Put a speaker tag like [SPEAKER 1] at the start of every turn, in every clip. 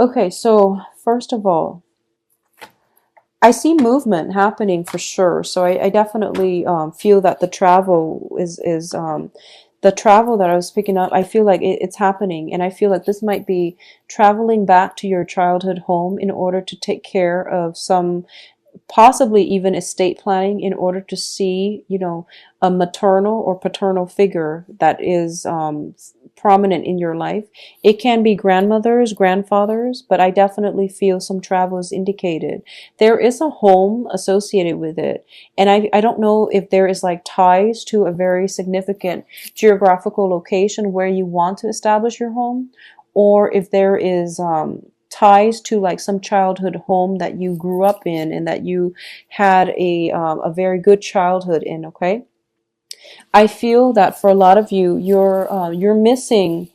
[SPEAKER 1] Okay, so first of all, I see movement happening for sure. So I definitely feel that the travel is the travel that I was picking up. I feel like it's happening, and I feel like this might be traveling back to your childhood home in order to take care of some, possibly even estate planning, in order to see, a maternal or paternal figure that is prominent in your life. It can be grandmothers, grandfathers, but I definitely feel some travel is indicated. There is a home associated with it. And I don't know if there is like ties to a very significant geographical location where you want to establish your home, or if there is ties to like some childhood home that you grew up in and that you had a very good childhood in. Okay, I feel that for a lot of you, you're missing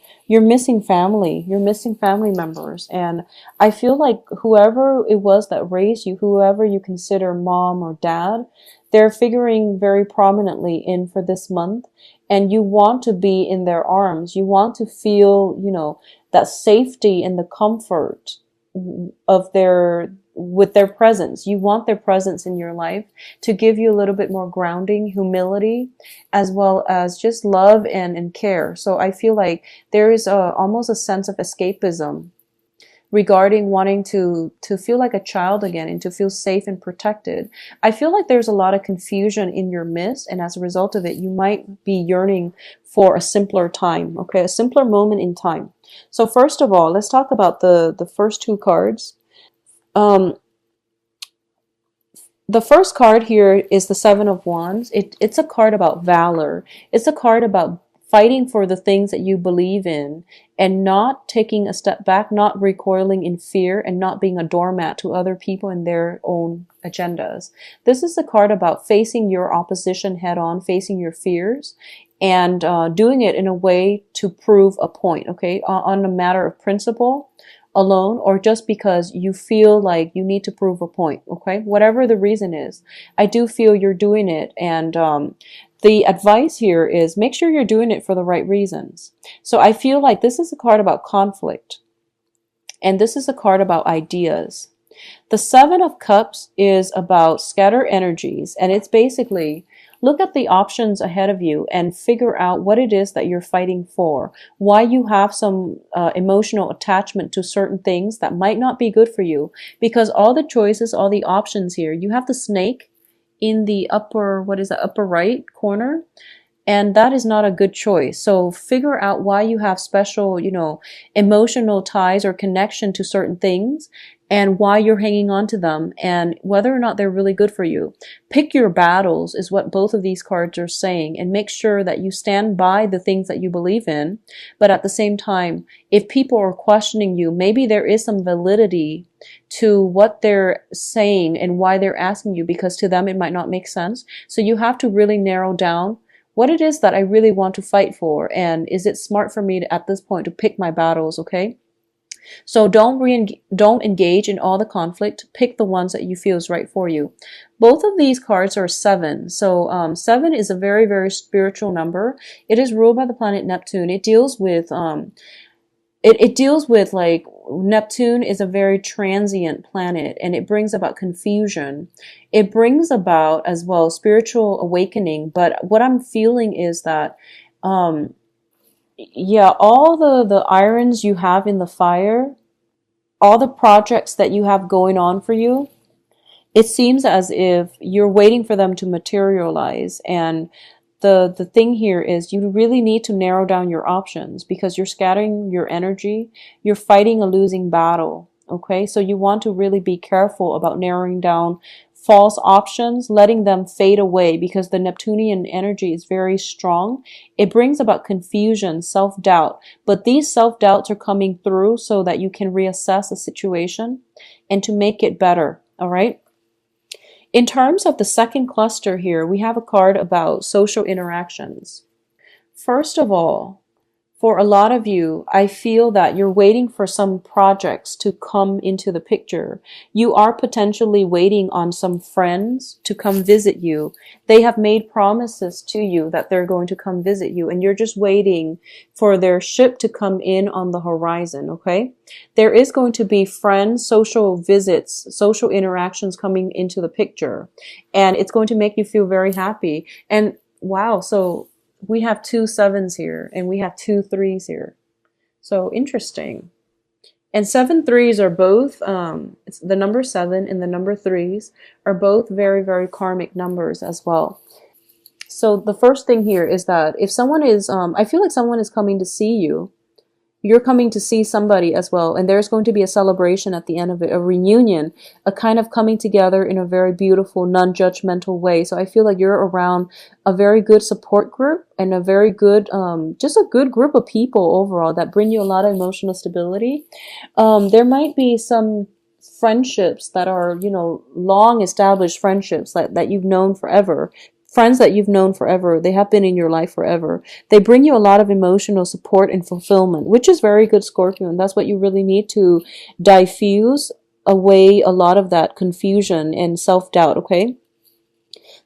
[SPEAKER 1] family, you're missing family members, and I feel like whoever it was that raised you, whoever you consider mom or dad, they're figuring very prominently in for this month, and you want to be in their arms. You want to feel, that safety and the comfort of their with their presence. You want their presence in your life to give you a little bit more grounding, humility, as well as just love and care. So I feel like there is almost a sense of escapism regarding wanting to feel like a child again and to feel safe and protected. I feel like there's a lot of confusion in your midst, and as a result of it, you might be yearning for a simpler time, okay, a simpler moment in time. So first of all, let's talk about the first two cards. Um, the first card here is the Seven of Wands. It's a card about valor. It's a card about fighting for the things that you believe in and not taking a step back, not recoiling in fear, and not being a doormat to other people and their own agendas. This is a card about facing your opposition head on, facing your fears, and doing it in a way to prove a point, okay, on a matter of principle alone, or just because you feel like you need to prove a point, okay? Whatever the reason is, I do feel you're doing it, and the advice here is make sure you're doing it for the right reasons. So I feel like this is a card about conflict, and this is a card about ideas. The Seven of Cups is about scatter energies, and it's basically look at the options ahead of you and figure out what it is that you're fighting for, why you have some emotional attachment to certain things that might not be good for you, because all the choices, all the options here, you have the snake in the upper, what is the upper right corner? And that is not a good choice. So figure out why you have special, emotional ties or connection to certain things, and why you're hanging on to them, and whether or not they're really good for you. Pick your battles is what both of these cards are saying, and make sure that you stand by the things that you believe in. But at the same time, if people are questioning you, maybe there is some validity to what they're saying and why they're asking you, because to them it might not make sense. So you have to really narrow down what it is that I really want to fight for, and is it smart for me to, at this point, to pick my battles, okay? So don't engage in all the conflict. Pick the ones that you feel is right for you. Both of these cards are seven. So seven is a very, very spiritual number. It is ruled by the planet Neptune. It deals with it deals with, like, Neptune is a very transient planet, and it brings about confusion. It brings about as well spiritual awakening. But what I'm feeling is that yeah, all the irons you have in the fire, all the projects that you have going on for you, it seems as if you're waiting for them to materialize. And the thing here is you really need to narrow down your options, because you're scattering your energy. You're fighting a losing battle. Okay, so you want to really be careful about narrowing down false options, letting them fade away, because the Neptunian energy is very strong. It brings about confusion, self-doubt, but these self-doubts are coming through so that you can reassess a situation and to make it better. All right. In terms of the second cluster here, we have a card about social interactions. First of all, For a lot of you, I feel that you're waiting for some projects to come into the picture. You are potentially waiting on some friends to come visit you. They have made promises to you that they're going to come visit you, and you're just waiting for their ship to come in on the horizon, okay? There is going to be friends, social visits, social interactions coming into the picture, and it's going to make you feel very happy. And wow, so we have 2 7s here and we have 2 3s here. So interesting. And 7 3s are both, it's the number 7 and the number 3s are both very, very karmic numbers as well. So the first thing here is that if someone is, I feel like someone is coming to see you. You're coming to see somebody as well, and there's going to be a celebration at the end of it, a reunion, a kind of coming together in a very beautiful, non-judgmental way. So I feel like you're around a very good support group and a very good, just a good group of people overall that bring you a lot of emotional stability. There might be some friendships that are, you know, long established friendships that you've known forever. Friends that you've known forever, they have been in your life forever. They bring you a lot of emotional support and fulfillment, which is very good, Scorpio. And that's what you really need to diffuse away a lot of that confusion and self-doubt, okay?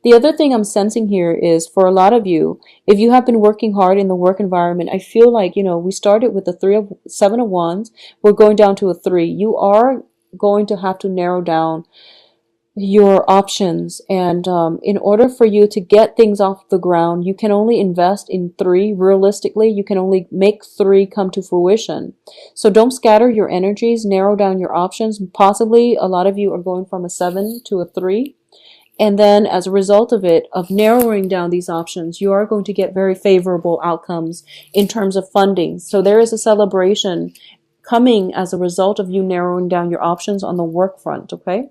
[SPEAKER 1] The other thing I'm sensing here is for a lot of you, if you have been working hard in the work environment, I feel like, you know, we started with the 7 of Wands. We're going down to a 3. You are going to have to narrow down your options, and in order for you to get things off the ground, you can only invest in 3. Realistically, you can only make 3 come to fruition. So don't scatter your energies, narrow down your options. Possibly a lot of you are going from a 7 to a 3, and then as a result of it, of narrowing down these options, you are going to get very favorable outcomes in terms of funding. So there is a celebration coming as a result of you narrowing down your options on the work front, okay?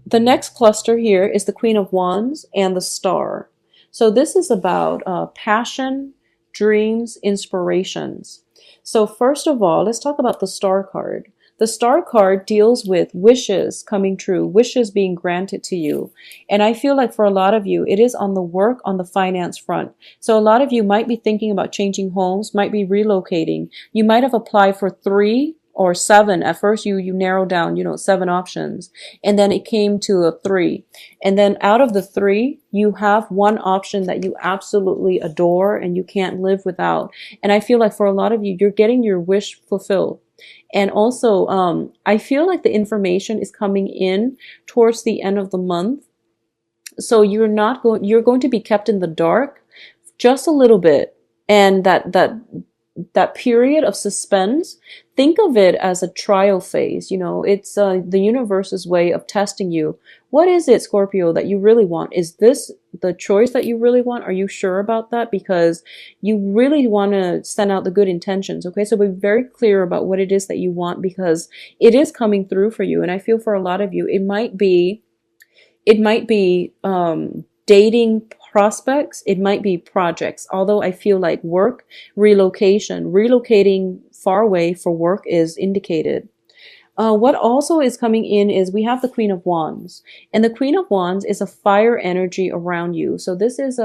[SPEAKER 1] The next cluster here is the Queen of Wands and the Star. So this is about passion, dreams, inspirations. So first of all, let's talk about the Star card. The Star card deals with wishes coming true, wishes being granted to you. And I feel like for a lot of you, it is on the work, on the finance front. So a lot of you might be thinking about changing homes, might be relocating. You might have applied for 3 or 7. At first you narrow down, you know, 7 options, and then it came to a 3. And then out of the 3, you have one option that you absolutely adore and you can't live without. And I feel like for a lot of you, you're getting your wish fulfilled. And also, I feel like the information is coming in towards the end of the month. So you're going to be kept in the dark just a little bit. And that period of suspense, think of it as a trial phase. You know, it's the universe's way of testing you. What is it, Scorpio, that you really want? Is this the choice that you really want? Are you sure about that? Because you really want to send out the good intentions. Okay, so be very clear about what it is that you want, because it is coming through for you. And I feel for a lot of you, it might be dating prospects, it might be projects. Although I feel like work, relocating far away for work is indicated. What also is coming in is we have the Queen of Wands, and the Queen of Wands is a fire energy around you. So this is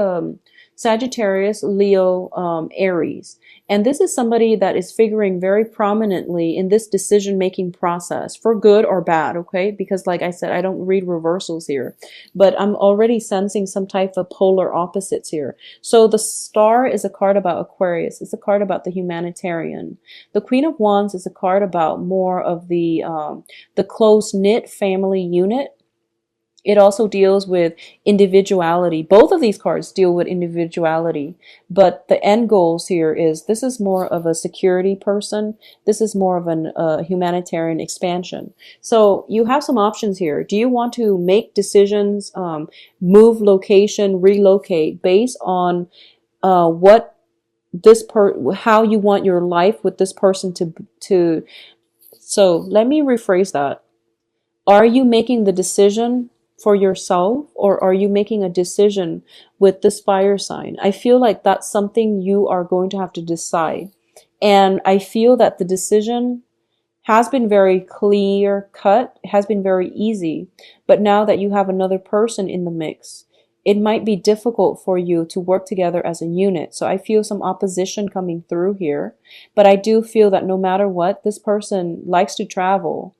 [SPEAKER 1] Sagittarius, Leo, Aries. And this is somebody that is figuring very prominently in this decision-making process, for good or bad, okay? Because like I said, I don't read reversals here, but I'm already sensing some type of polar opposites here. So the Star is a card about Aquarius. It's a card about the humanitarian. The Queen of Wands is a card about more of the close-knit family unit. It also deals with individuality. Both of these cards deal with individuality, but the end goals here is this is more of a security person. This is more of a humanitarian expansion. So you have some options here. Do you want to make decisions, move location, relocate based on how you want your life with this person to? So let me rephrase that. Are you making the decision for yourself, or are you making a decision with this fire sign? I feel like that's something you are going to have to decide. And I feel that the decision has been very clear cut, has been very easy. But now that you have another person in the mix, it might be difficult for you to work together as a unit. So I feel some opposition coming through here, but I do feel that no matter what, this person likes to travel.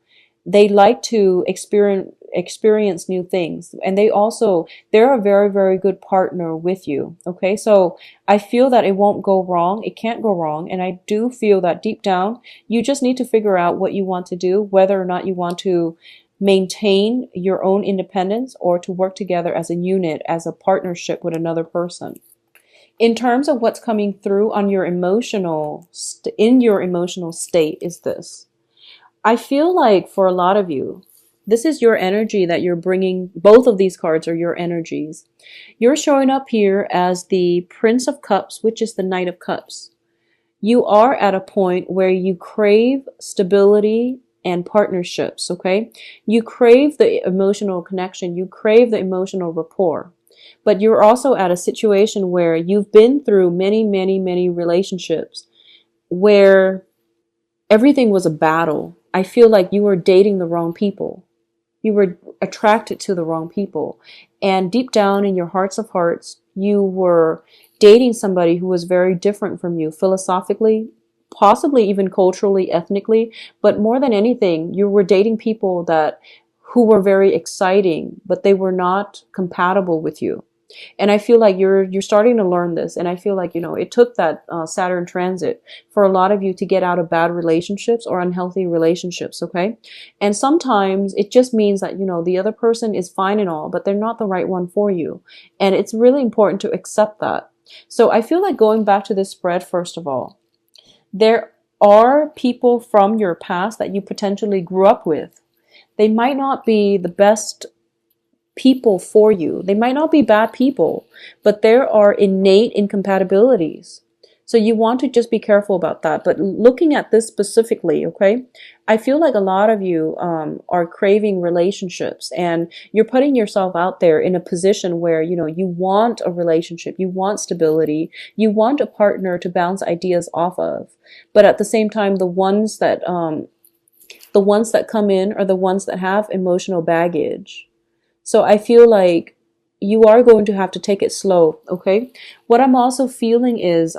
[SPEAKER 1] They like to experience new things, and they're a very, very good partner with you. Okay, so I feel that it won't go wrong. It can't go wrong, and I do feel that deep down you just need to figure out what you want to do, whether or not you want to maintain your own independence or to work together as a unit, as a partnership with another person. In terms of what's coming through on your in your emotional state is this. I feel like for a lot of you, this is your energy that you're bringing. Both of these cards are your energies. You're showing up here as the Prince of Cups, which is the Knight of Cups. You are at a point where you crave stability and partnerships, okay? You crave the emotional connection. You crave the emotional rapport. But you're also at a situation where you've been through many, many, many relationships where everything was a battle. I feel like you were dating the wrong people. You were attracted to the wrong people. And deep down in your hearts of hearts, you were dating somebody who was very different from you philosophically, possibly even culturally, ethnically. But more than anything, you were dating people who were very exciting, but they were not compatible with you. And I feel like you're starting to learn this. And I feel like, it took that Saturn transit for a lot of you to get out of bad relationships or unhealthy relationships, okay? And sometimes it just means that, the other person is fine and all, but they're not the right one for you. And it's really important to accept that. So I feel like going back to this spread, first of all, there are people from your past that you potentially grew up with. They might not be the best people for you. They might not be bad people, but there are innate incompatibilities. So you want to just be careful about that. But looking at this specifically, okay, I feel like a lot of you are craving relationships, and you're putting yourself out there in a position where, you want a relationship, you want stability, you want a partner to bounce ideas off of. But at the same time, the ones that come in are the ones that have emotional baggage. So I feel like you are going to have to take it slow, okay? What I'm also feeling is,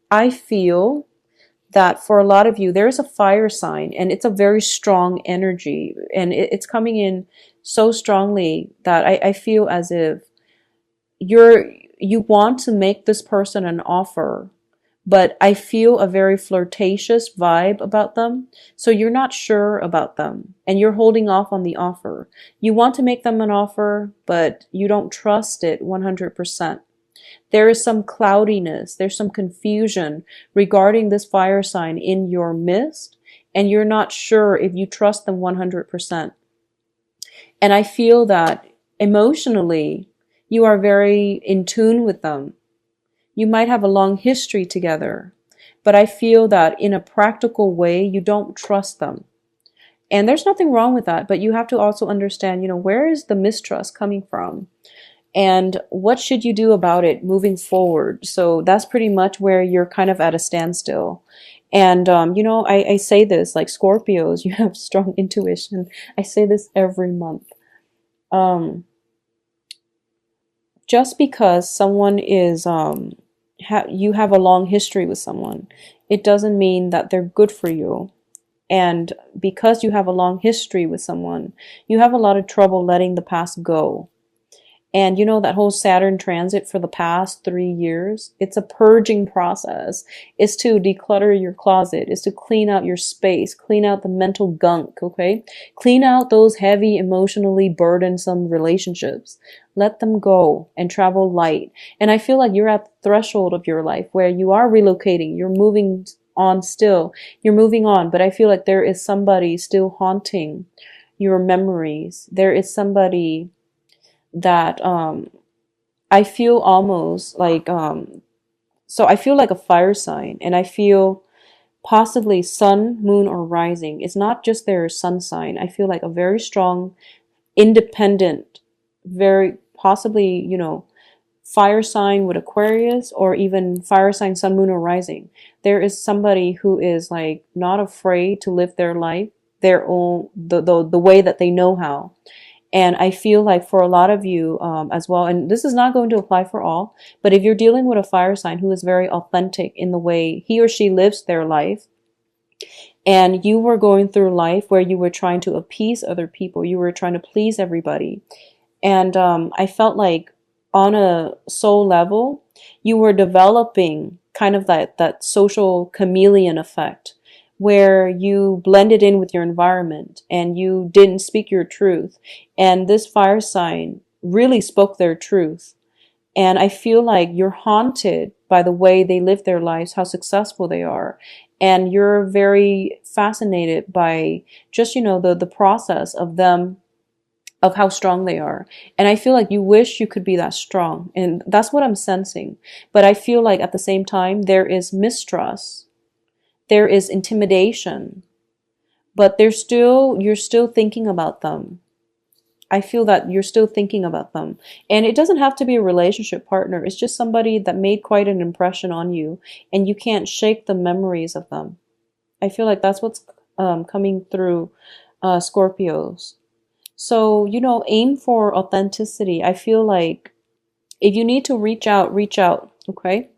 [SPEAKER 1] I feel that for a lot of you, there's a fire sign, and it's a very strong energy, and it's coming in so strongly that I feel as if you want to make this person an offer, but I feel a very flirtatious vibe about them. So you're not sure about them, and you're holding off on the offer. You want to make them an offer, but you don't trust it 100%. There is some cloudiness, there's some confusion regarding this fire sign in your midst, and you're not sure if you trust them 100%. And I feel that emotionally, you are very in tune with them. You might have a long history together, but I feel that in a practical way, you don't trust them. And there's nothing wrong with that, but you have to also understand, where is the mistrust coming from? And what should you do about it moving forward? So that's pretty much where you're kind of at a standstill. And, I say this, like Scorpios, you have strong intuition. I say this every month. Just because someone is, you have a long history with someone, it doesn't mean that they're good for you. And because you have a long history with someone, you have a lot of trouble letting the past go. And that whole Saturn transit for the past 3 years, it's a purging process. It's to declutter your closet. It's to clean out your space, clean out the mental gunk, okay? Clean out those heavy, emotionally burdensome relationships. Let them go and travel light. And I feel like you're at the threshold of your life where you are relocating, you're moving on still, you're moving on, but I feel like there is somebody still haunting your memories. There is somebody that I feel almost like so I feel like a fire sign, and I feel possibly sun, moon, or rising. It's not just their sun sign. I feel like a very strong, independent, very possibly, fire sign with Aquarius, or even fire sign, sun, moon, or rising. There is somebody who is like not afraid to live their life, their own, the way that they know how. And I feel like for a lot of you as well, and this is not going to apply for all, but if you're dealing with a fire sign who is very authentic in the way he or she lives their life, and you were going through life where you were trying to appease other people, you were trying to please everybody, and I felt like on a soul level, you were developing kind of that social chameleon effect where you blended in with your environment and you didn't speak your truth. And this fire sign really spoke their truth. And I feel like you're haunted by the way they live their lives, how successful they are. And you're very fascinated by just, the process of them, of how strong they are. And I feel like you wish you could be that strong. And that's what I'm sensing. But I feel like at the same time, there is mistrust. There is intimidation. But you're still thinking about them. I feel that you're still thinking about them. And it doesn't have to be a relationship partner. It's just somebody that made quite an impression on you. And you can't shake the memories of them. I feel like that's what's coming through Scorpios. So, aim for authenticity. I feel like if you need to reach out, okay?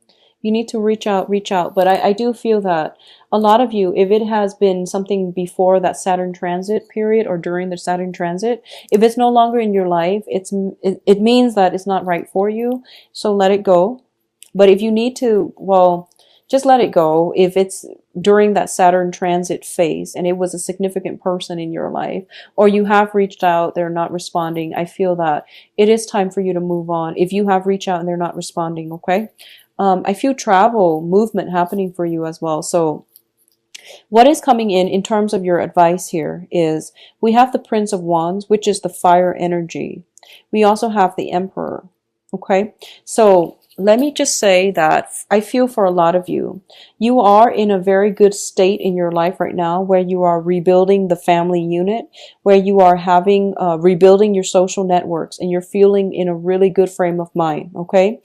[SPEAKER 1] You need to reach out. But I do feel that a lot of you, if it has been something before that Saturn transit period or during the Saturn transit, if it's no longer in your life, it means that it's not right for you. So let it go. But if you need to, well, just let it go. If it's during that Saturn transit phase and it was a significant person in your life, or you have reached out, they're not responding, I feel that it is time for you to move on. If you have reached out and they're not responding, okay? I feel travel, movement happening for you as well. So what is coming in terms of your advice here is we have the Prince of Wands, which is the fire energy. We also have the Emperor, okay? So let me just say that I feel for a lot of you, you are in a very good state in your life right now where you are rebuilding the family unit, where you are having, rebuilding your social networks, and you're feeling in a really good frame of mind, okay?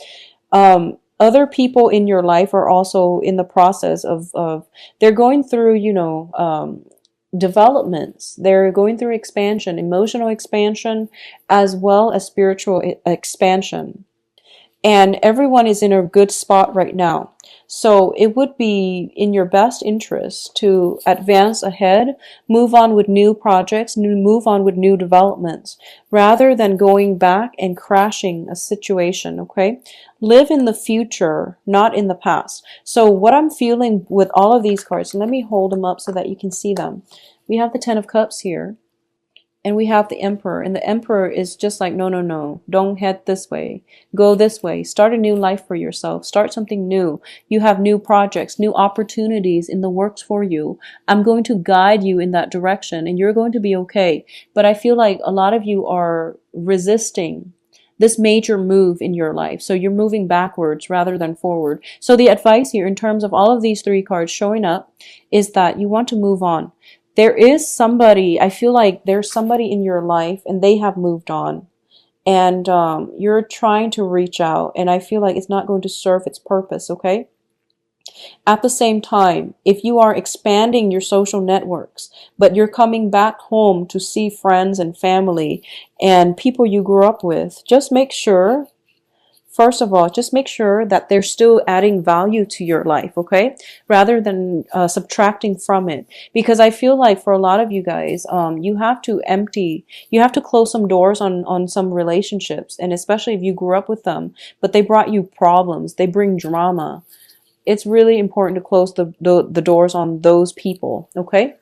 [SPEAKER 1] Other people in your life are also in the process of they're going through, developments. They're going through expansion, emotional expansion, as well as spiritual expansion. And everyone is in a good spot right now. So it would be in your best interest to advance ahead, move on with new projects, move on with new developments, rather than going back and crashing a situation, okay? Live in the future, not in the past. So what I'm feeling with all of these cards, let me hold them up so that you can see them. We have the Ten of Cups here. And we have the Emperor, and the Emperor is just like, no, don't head this way. Go this way. Start a new life for yourself. Start something new. You have new projects, new opportunities in the works for you. I'm going to guide you in that direction, and you're going to be okay. But I feel like a lot of you are resisting this major move in your life. So you're moving backwards rather than forward. So the advice here in terms of all of these three cards showing up is that you want to move on. There is somebody, I feel like there's somebody in your life and they have moved on, and you're trying to reach out, and I feel like it's not going to serve its purpose, okay? At the same time, if you are expanding your social networks, but you're coming back home to see friends and family and people you grew up with, just make sure, first of all, just make sure that they're still adding value to your life, okay? Rather than subtracting from it. Because I feel like for a lot of you guys, you have to close some doors on some relationships. And especially if you grew up with them, but they brought you problems, they bring drama. It's really important to close the doors on those people, okay?